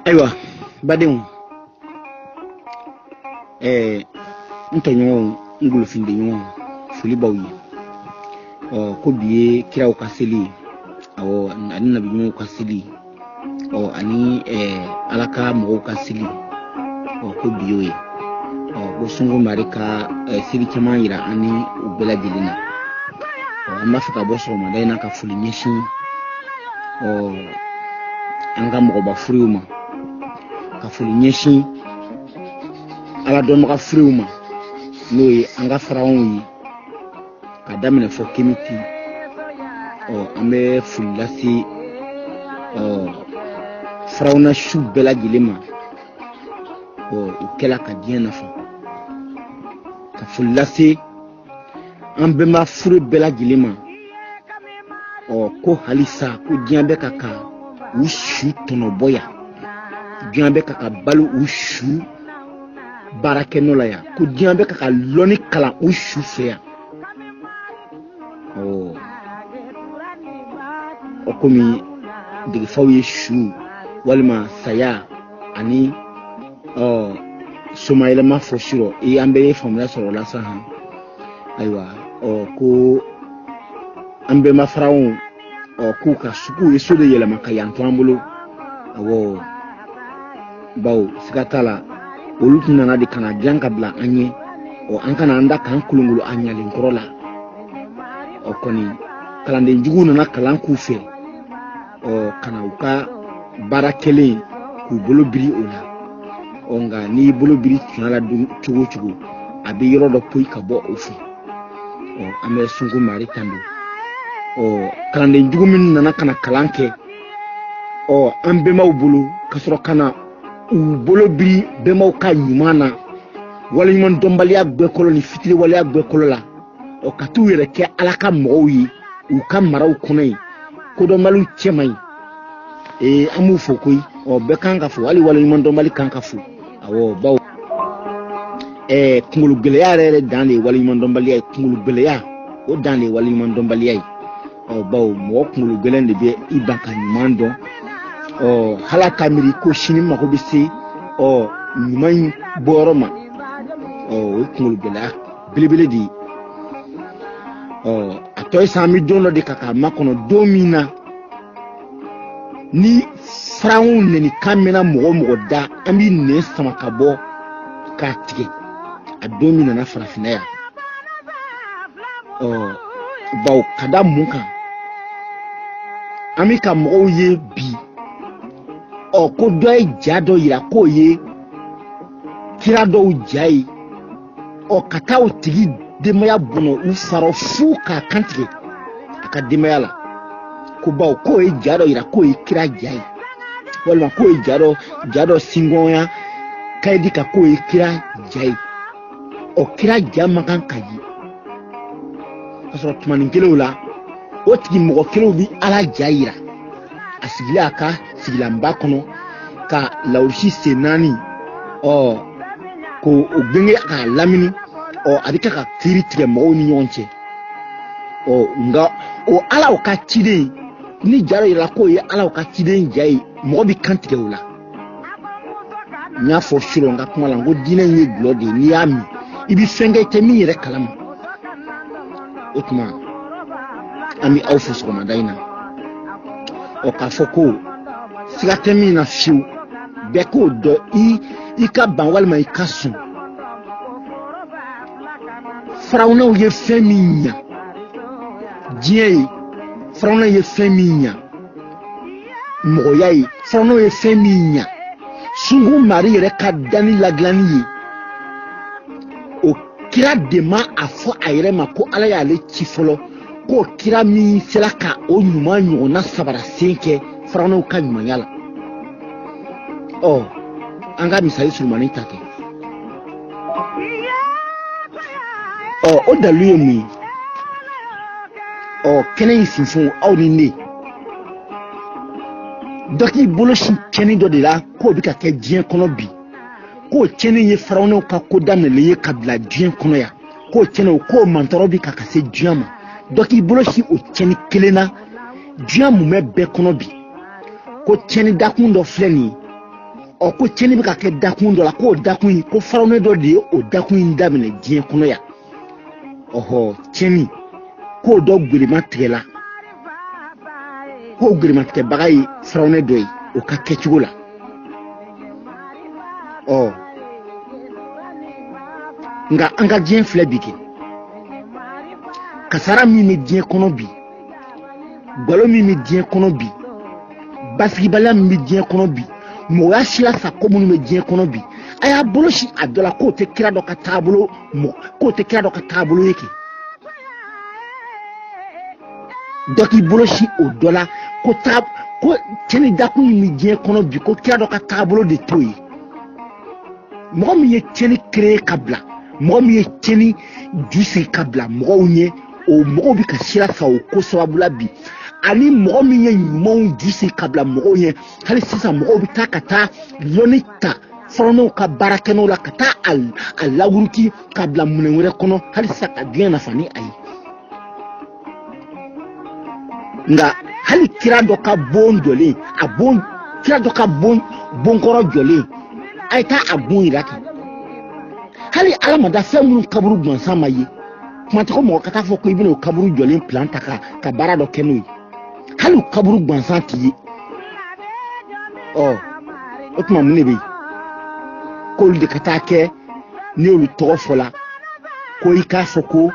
Aywa badenw ntonyo ngulu finde nyo fuli bawi ko biye kiraw ka seli awo ani nabi nyo ka seli ani alaka mo ka seli ko biyo ko sungu marika seli kama ira ani ubela dilina amma fika boso madai na ka fuli nyeshi anga mo ba furiuma ka fuli nyeshi ala do maka friuma noy anga faraon ka damine fo kemiti ame fulasi faraona shu bela gilema ikela ka diena fa ka fulasi ambe ma furu bela gilema ko halisa ko diambe kaka ushu tono boya diambe kaka balu ushu barakenola ya ko diambe kaka loni kala ushu feya okomi de fawi shu walma saya ani somaile ma foshiro ambe famla soro la saha aywa ko ambe ma faraon ko ka suku yeso de yela maka yantambulo awo bawo sikatala olutuna na de kana janka bla anye ankana anda kan kulungulu anya linkorola koni kalande njuguna na kalan kufe kana uka barakele ku bolobiri ola onga ni bolobiri tunala chugo chugo abi yoro do poi ka bo ofu ame sungu mari tambe kalande njugumin na kana kalanke ambe mawbulu kasoro kana bolobiri be mawka nyumana wala nyman dombali agbe koloni fitiri wala agbe kolola katu yere ke alaka mowi u kam maraw kunai ko do malu chemai amu fokoi be kanga fu wali wala nyman dombali kanga fu awo baw kungulu gele ya rere danle wala nyman dombali ay kungulu gele ya o danle wala nyman dombali ay baw mo kungulu gele de be ibaka nymando hala kamiri ko shini mako bisi nyman boroma kungulu gele bilibili di atoy sami dono de kaka makono domina ni fraun ne ni kamena mo da ambi ne sama kabo ka tige a domina na farafina ya baw kada munka amika mo ye bi ko doy jado ira ko ye kira do jai kata o tigi demaya bono u faro fu ka kantige aka demaya la ko baw ko e jado ira ko e kira jai wala ko e jado singoya kaidi ka ko e kira jai kira jama kan kaji asoro tumani kelula o tigi mo kelo bi ala jaira asigila aka sigila mbakono ka lawshi senani ko ogbenge aka lamini adika ka tiri tire mo ni yonche nga ala o ka tide ni jaro ila ko ye ala o ka tide njai mo bi kantike wala nya fo shiro nga kuma la ngo dine nye glode ni ami ibi fenge temi yere kalam otuma ami awfu so madaina ka foko siga temi na fiu beko do ka banwal mai kasu Frauna ye feminya diei frauna ye feminya moyai frauna ye feminya sungu mari re ka dani laglani o kira dema afo ayre mako ala ya le chifolo ko kira mi selaka o nyuma nyona sabara senke frauna ka nyumanyala anga misali sulmani take o daluye mi kene isinfo awni ne doki boloshi kene do de la ko bi ka ke dien kono bi ko kene ye farawono ka ko danele ye kabla dien kono ya ko kene ko mantoro bi ka ka se diama doki boloshi o kene kelena diɲɛ mun bɛ kɔnɔ bi ko tiɲɛni dakun dɔ filɛ nin ye ko tiɲɛni bɛ ka kɛ dakun dɔ la k'o dakun in ko farawnɛ dɔ de ye o dakun in daminɛ diɲɛ kɔnɔ yan tiɲɛni k'o dɔ gurema tigɛla k'o gurema tigɛbaga ye farawnɛ dɔ ye o ka kɛcogo la nka an ka diɲɛ filɛ bi kɛ kasara min bɛ diɲɛ kɔnɔ bi balo min bɛ diɲɛ kɔnɔ bi basigibaliya min bɛ diɲɛ kɔnɔ bi mɔgɔya sila sa ko minnu bɛ diɲɛ kɔnɔ bi a y'a bolo si a dɔ la k'o tɛ kira dɔ ka taabolo ye kɛ dɔ k'i bolo si o dɔ la ko tiɲɛni dakun min bɛ diɲɛ kɔnɔ bi ko kira dɔ ka taabolo de t'o ye mɔgɔ min ye tiɲɛni créé ka bila mɔgɔ min ye tiɲɛni ju sigi ka bila mɔgɔw ɲɛ o mɔgɔw bɛ ka sira sa o ko sababu la bi ani mɔgɔ min ye ɲumanw ju sigi ka bila mɔgɔw ɲɛ hali sisan mɔgɔw bɛ taa ka taa lɔnni ta fɔlɔnɛw ka baarakɛnɛw la ka taa a lawuruki ka bila minɛn wɛrɛ kɔnɔ hali sisan ka diɲɛ nafa ni a ye nka hali kira dɔ ka bon jɔlen kira dɔ ka bonkɔrɔ jɔlen a ye taa a bon yira kɛ hali ala ma da fɛn minnu kaburu gansan ma ye kuma tɛ ko mɔgɔ ka taa fɔ ko i bɛna o kaburu jɔlen plan ta ka baara dɔ kɛ n'o ye hali o kaburu gansan t'i ye o tuma mun de bɛ yen k'olu de ka taa kɛ ni olu tɔgɔ fɔla ko i k'a fɔ ko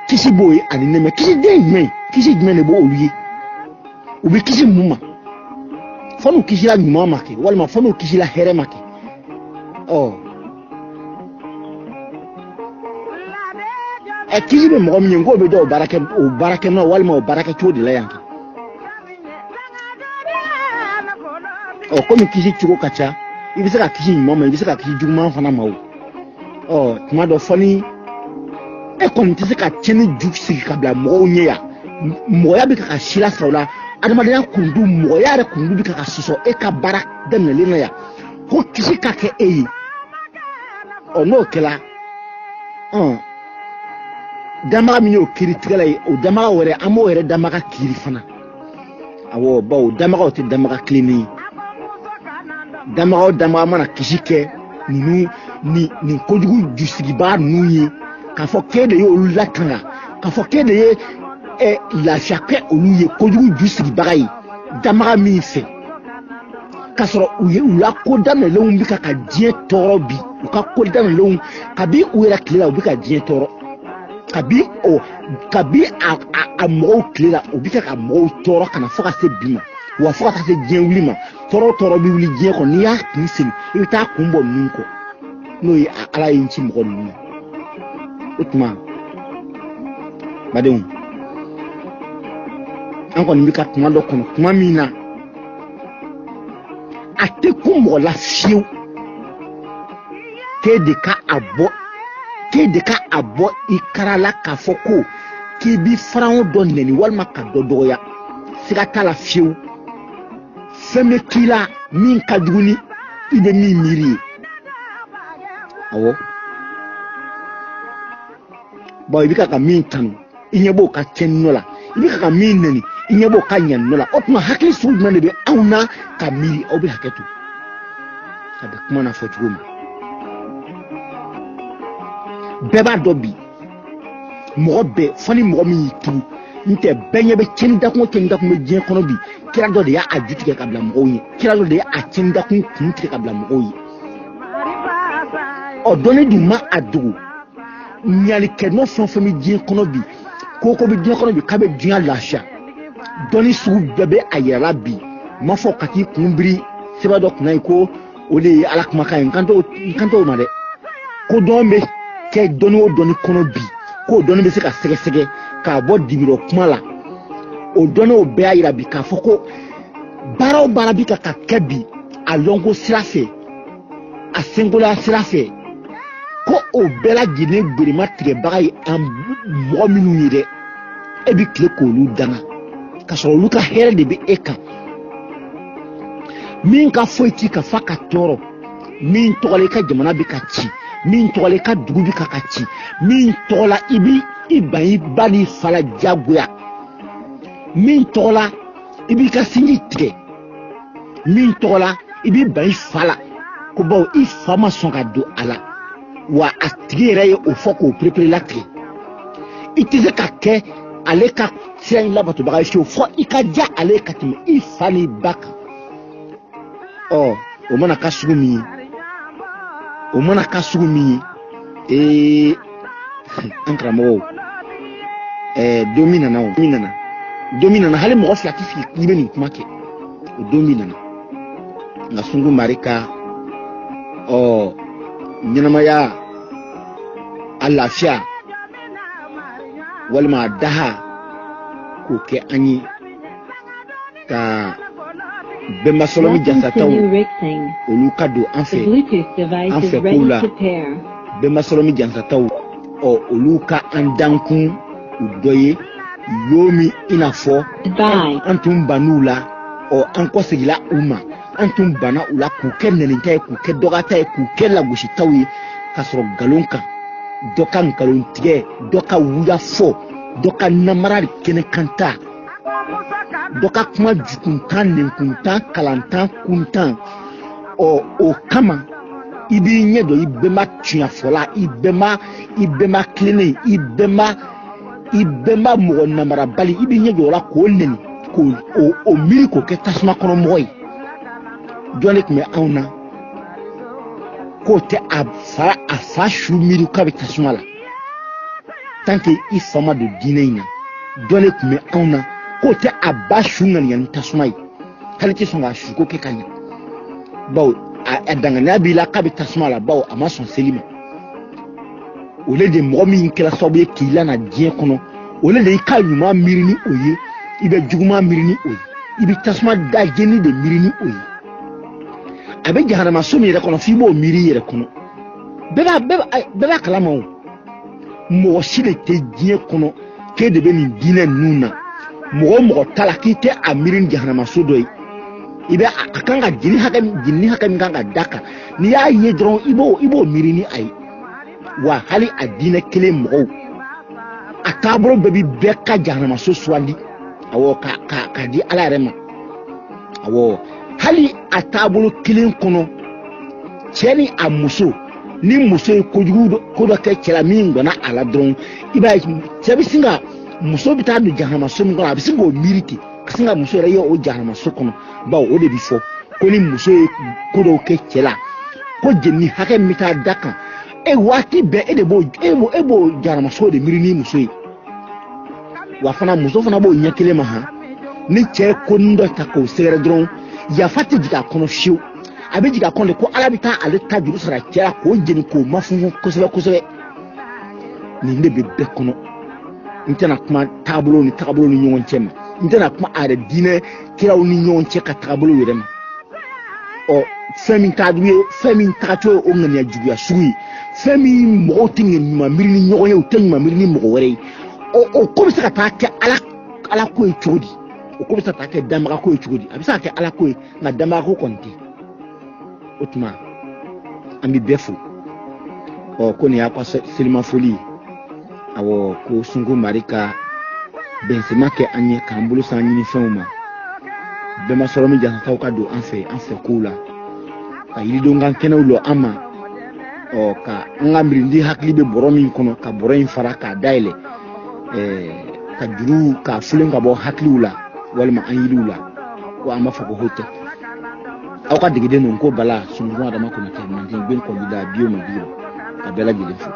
kisi b'o ye ani nɛmɛ kisi den jumɛn kisi jumɛn de b'olu ye u bɛ kisi mun ma fɔ n'u kisila ɲuman ma kɛ walima fɔ n'u kisila hɛrɛ ma kɛ kisi bɛ mɔgɔ min ye k'o bɛ dɔn o baarakɛnɔ walima o baarakɛcogo de la yan kɛ komi kisi cogo ka ca i bɛ se ka kisi ɲuman ma i bɛ se ka kisi juguman fana ma tuma dɔ fɔ ni e kɔni tɛ se ka tiɲɛni ju sigi ka bila mɔgɔw ɲɛ yan mɔgɔya bɛ ka sira sira o la adamadenya kundu mɔgɔya yɛrɛ kundu bɛ ka sɔsɔ e ka baara daminɛlen na yan ko kisi ka kɛ e ye n'o kɛla damaga min y'o kiiri tigɛla ye o damaga wɛrɛ an b'o yɛrɛ damaga kiiri fana bawo damagaw tɛ damaga kilennen ye damaga o damaga mana kisi kɛ nin kojugu jusigibaga ninnu ye k'a fɔ k'e de ye olu lakanga k'a fɔ k'e de ye lafiya kɛ olu ye kojugu jusigibaga ye damaga min fɛ k'a sɔrɔ u la ko daminɛlenw bɛ ka diɲɛ tɔɔrɔ bi u ka ko daminɛlenw kabi u yɛrɛ tile la u bɛ ka diɲɛ tɔɔrɔ kabi a mɔgɔw tile la u bɛ ka mɔgɔw tɔɔrɔ ka na fɔ ka se bi ma wa fɔ ka taa se diɲɛ wuli ma tɔɔrɔ bɛ wuli diɲɛ kɔnɔ n'i y'a kun sigi i bɛ taa kun bɔ ninnu kɔ n'o ye ala ye n ci mɔgɔ ninnu na o tuma badenw an kɔni bɛ ka kuma dɔ kɔnɔ kuma min na a tɛ kun mɔgɔ la fiyewu k'e de ka a bɔ i kara la k'a fɔ ko k'i bi faraw dɔ nɛni walima ka dɔ dɔgɔya siga t'a la fiyewu fɛn bɛ k'i la min ka jugu ni i bɛ min miiri ye awɔ i bɛ ka min kanu i ɲɛ b'o ka tiɲɛni nɔ la i bɛ ka min nɛni i ɲɛ b'o ka ɲani nɔ la o tuma hakili sugu jumɛn de bɛ anw na ka miiri aw bɛ hakɛ to ka bɛn kuma na fɔ cogo min bɛɛ b'a dɔn bi mɔgɔ bɛɛ fɔ ni mɔgɔ min y'i tugu n tɛ bɛɛ ɲɛ bɛ tiɲɛni dakun bɛ diɲɛ kɔnɔ bi kira dɔ de y'a ju tigɛ ka bila mɔgɔw ye kira dɔ de y'a tiɲɛni dakun kun tigɛ ka bila mɔgɔw ye dɔnni dun ma a dogo ɲalikɛnɔ fɛn o fɛn bɛ diɲɛ kɔnɔ bi ko bɛ diɲɛ kɔnɔ bi k'a bɛ diɲɛ lafiya dɔnni sugu bɛɛ bɛ a yɛrɛ la bi n ma fɔ ka t'i kun biri sɛbɛn dɔ kunna ye ko o de ye ala kumakan ye n kan t'o ma dɛ ko dɔn bɛ kɛ dɔnni o dɔnni kɔnɔ bi k'o dɔnni bɛ se ka sɛgɛsɛgɛ k'a bɔ dibirɔ kuma la o dɔnni o bɛɛ y'a yira bi k'a fɔ ko baara o baara bi ka kɛ bi a lɔnko sira fɛ a senkola sira fɛ ko o bɛɛ lajɛlen gberema tigɛbaga ye mɔgɔ minnu ye dɛ e bɛ tile k'olu danga ka sɔrɔ olu ka hɛrɛ de bɛ e kan min ka foyi ti ka fa ka tɔɔrɔ min tɔgɔla i ka jamana bɛ ka ci min tɔgɔla i ka dugu bɛ ka ci min tɔgɔla i ban i ba ni fa la jagoya min tola ibi ka singi tigɛ min tola ibi bai fala ko baw I fama son ka do ala wa a tigi yɛrɛ ye o fɔ k'o prépare la tigɛ I tɛ se ka kɛ ale ka sira in labatobaga ye fɔ I ka diya ale ka tɛmɛ I fa ni ba kan o mana ka sugu min ye o mana ka sugu min ye an karamɔgɔw don min nana hali mɔgɔ fila tɛ sigi k'i bɛ nin kuma kɛ o don min nana nka Sungu Mari ka ɲɛnamaya a lafiya walima a daha k'o kɛ an ye ka Bɛnba Solomi Jansataw olu ka don an fɛ kow la Bɛnba Solomi Jansataw olu ka an dankun u dɔ ye yomi I n'a fɔ an tun ban'u la an kɔsegila u ma an tun banna u la k'u kɛ nɛnita ye k'u kɛ dɔgɔta ye k'u kɛ lagositaw ye ka sɔrɔ nkalon kan dɔ ka nkalon tigɛ dɔ ka wuya fɔ dɔ ka namara kɛnɛ kanta dɔ ka kuma jukuntan nenkuntan kalantan kuntan o kama I b'i ɲɛ dɔ I bɛnba tiɲɛfɔla I bɛnba kilennen I bɛnba mɔgɔ namarabali I b'i ɲɛ jɔ o la k'o nɛni k'o miiri k'o kɛ tasuma kɔnɔ mɔgɔ ye jɔn de tun bɛ anw na k'o tɛ a fa su miiri k'a bɛ tasuma la tant que I fa ma don diinɛ in na jɔn de tun bɛ anw na k'o tɛ a ba su ŋaniya ni tasuma ye k'ale tɛ sɔn k'a suko kɛ ka ɲɛ bawo a danganiya b'i la k'a bɛ tasuma la bawo a ma sɔn seli ma o le de mɔgɔ min kɛra sababu ye k'i lana diɲɛ kɔnɔ o le de I ka ɲuman miiri ni o ye I bɛ juguman miiri ni o ye I bɛ tasuma da jeni de miiri ni o ye a bɛ jahanama so min yɛrɛ kɔnɔ f'i b'o miiri I yɛrɛ kɔnɔ bɛɛ b'a kalama o mɔgɔ si de tɛ diɲɛ kɔnɔ k'e de bɛ nin diinɛ ninnu na mɔgɔ ta la k'i tɛ a miiri ni jahanama so dɔ ye I bɛ a kan ka jeni hakɛ min kan ka da kan n'i y'a ye dɔrɔn I b'o miiri ni a ye wa hali a diinɛ kelen mɔgɔw a taabolo bɛɛ bi bɛɛ ka jahanama so sugandi awɔ ka di Ala yɛrɛ ma awɔ hali a taabolo kelen kɔnɔ cɛ ni a muso ni muso ye ko dɔ kɛ cɛ la min gɔnna a la dɔrɔn I b'a ye cɛ bɛ sin ka muso bɛ taa don jahanama so min kɔnɔ a bɛ sin k'o miiri ten ka sin ka muso yɛrɛ ye o jahanama so kɔnɔ bawo o de bɛ fɔ ko ni muso ye ko dɔw kɛ cɛ la ko jeni hakɛ min bɛ taa da kan waati bɛɛ e b'o jahanama so de miiri ni muso ye wa fana muso fana b'o ɲɛ kelen ma ni cɛ ye ko nin dɔ ta k'o sɛgɛrɛ dɔrɔn yafa tɛ jigin a kɔnɔ fiyewu a bɛ jigin a kɔnɔ de ko Ala bɛ taa ale ta juru sara cɛ la k'o jeni k'o mafunfun kosɛbɛ nin de bɛ bɛɛ kɔnɔ n tɛna kuma taabolo ni ɲɔgɔn cɛ ma n tɛna kuma a yɛrɛ diinɛ kiraw ni ɲɔgɔn cɛ ka taabolo yɛrɛ ma fɛn min ka d'u ye fɛn min tagacogo ye o ŋaniya juguya sugu ye fɛn min mɔgɔw tɛ ɲuman miiri ni ɲɔgɔn ye u tɛ ɲuman miiri ni mɔgɔ wɛrɛ ye o ko bɛ se ka taa kɛ ala ko ye cogo di o ko bɛ se ka taa kɛ danbaga ko ye cogo di a bɛ se ka kɛ ala ko ye nka danbaga ko kɔni tɛ o tuma an bɛ bɛɛ fo ko nin y'a ka selimafoli ye awɔ ko Sungu Mari ka bɛnsɛma kɛ an ye k'an bolo san ɲinifɛnw ma Bɛnba Solomi Jansataw ka don an fɛ kow la ka yiridonkan kɛnɛw lɔ an ma ka an ka mirindi hakili bɛ bɔrɔ min kɔnɔ ka bɔrɔ in fara k'a dayɛlɛ ka juru k'a filen ka bɔ hakiliw la walima an yiriw la ko an b'a fɔ ko hotɛ aw ka degeden ninnu ko Bala Sununkun Adama Konatɛ Manden Ben Kɔnjida Bio Mabiro ka bɛɛ lajɛlen fo